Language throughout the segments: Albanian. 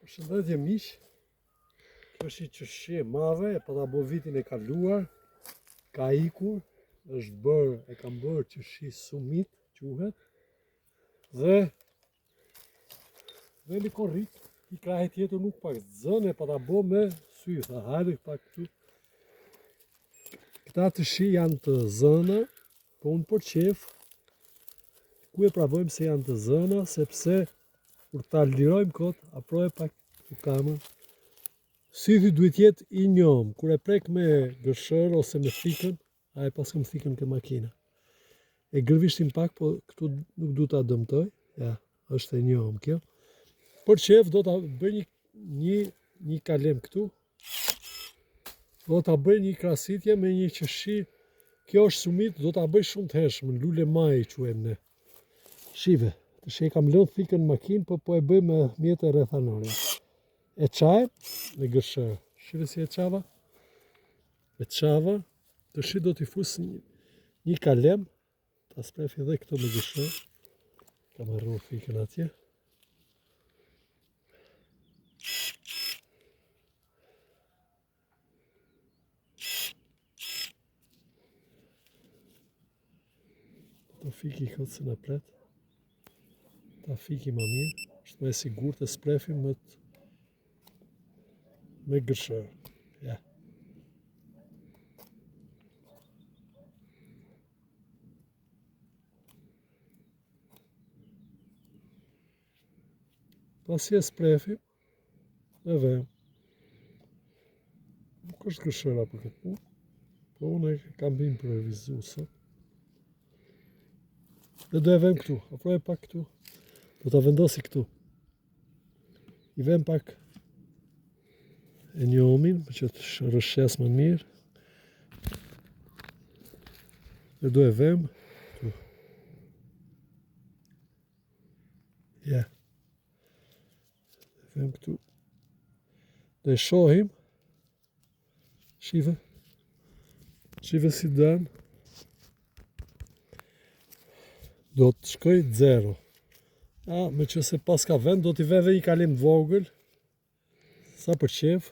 Përshëndetje miq. Kjo është një qeshje e madhe, e pata bo vitin e kaluar, ka ikur, e kam bërë qeshji sumit, quhet, dhe një korrik, i krahe tjetër nuk pak zënë, e pata bo me sy, tha hajde pak këtu. Këta qeshji janë të zëna, po unë për qef, ku e pravojmë se janë të zëna, sepse kur ta lirojmë kot, aproje pak të kamën. Sythi duhet jetë i njom, kur e prek me gërshër ose me thikën, a e pas kam thikën ke makina. E gërvishtim pak, po këtu nuk du ta dëmtoj, ja, është e njom kjo. Për qef do ta bëj një kalem këtu, do ta bëj një krasitje me një qeshji, kjo është sumit, do ta bëj shumë të hershme, lule maj i quajmë ne. Shive, të shi kam lënë thikën në makinë, po e bëj me mjetë e rrethanore. E qaj me gërshër. Shive si e qava? E qava, të shi do t'i fus një kalem, ta sprefi dhe këto me gërshër. Kam arru thikën atje. Do fiki këtë se në pletë. Ta fiki ma mirë, është me sigur të sprefi me gërshër. Ja. Pasi e sprefim, e vem. Nuk është gërshëra për këtë punë, po unë e kam bim për revizu sot. Dhe do e vem këtu, aproje pak këtu. Do ta vendosi këtu. I vem pak e njomin, për që të rëshes më mirë. Dhe do e vem këtu. Ja. E vem këtu. Do e shohim. Shive. Shive si dënë. Do të shkoj 0. Me që se pas ka vend, do t'i veve një kalim vogël, sa për qef.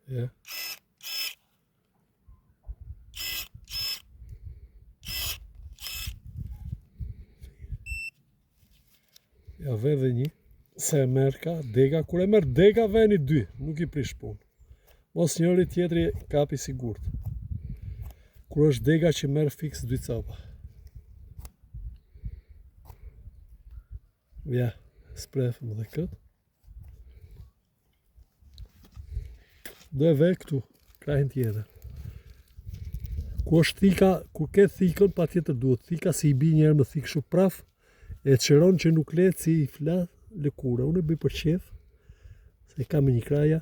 Ja. Ja veve një, se e merë ka dega, kur e merë dega veni 2, nuk i prish punë. Mos njëri tjetri kapi sigurt. Kur është dega që merë fix 2 capa. Ja, sprefëm dhe këtë. Do e ve këtu, krahin tjetër. Ku është thika, ku ke thikën, pa tjetër duhet thika si i bi njerë më thikë shumë praf, e qëron që nuk letë si i flath lëkura. Unë e bëj për qef, se i kam e një kraja.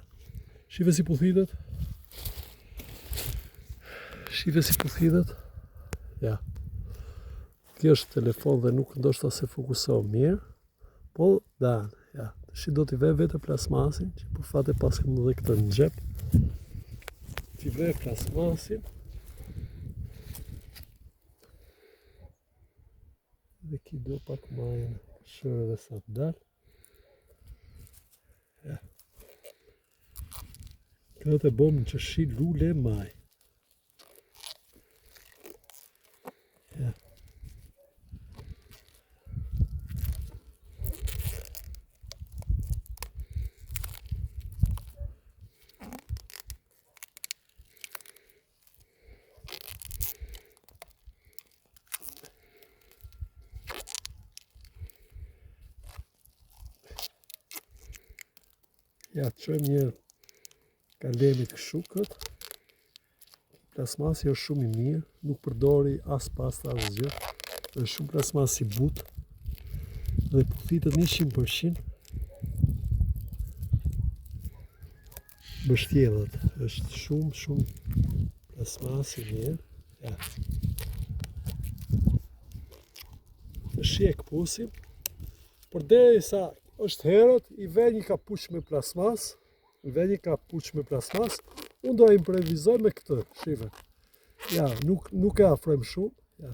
Shive si puthitët. Shive si puthitët. Ja. Kjo është telefon dhe nuk ndoshta se fokusohë mirë. Po, danë. Ja. Shi do t'i ve vete plasmasin, që për fate pas kam dhe këtë në gjep. T'i ve plasmasin. Dhe ki do pak majën shërë dhe sa të dalë. Ja. Këtë të bom në qeshji lule maj. Ja. Ja, të qëjmë një kalemit këshukët. Plasmasi është shumë i mirë, nuk përdori as pasta as gjë. Është shumë plasmasi but. Dhe puthitët 100%. Bështjelët është shumë plasmasi mirë. Ja. Shi e këpusim. Por deri sa është herët, i ve një kapuç me plasmas, unë do e improvizoj me këtë, shive. Ja, nuk e afrojmë shumë. Ja.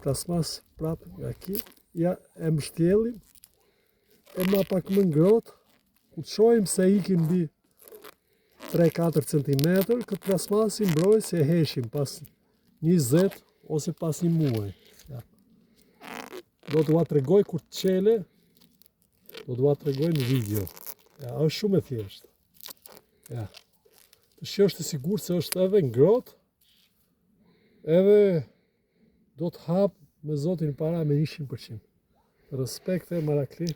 Plasmas prapë nga ki. Ja, e mbështjellim. E ma pak më ngrohtë. Kur të shohim se ikin mbi 3-4 cm, këtë plasmasi mbrojtës e heshim pas 20 ose pas një muaj. Ja. Do t'ua tregoj kur të qele, do t'ua tregoj në video. Ja, është shumë e thjeshtë. Ja. Të që është e sigur se është edhe ngrohtë, edhe do të hapë me Zotin para me 100%. Respekte Marakli.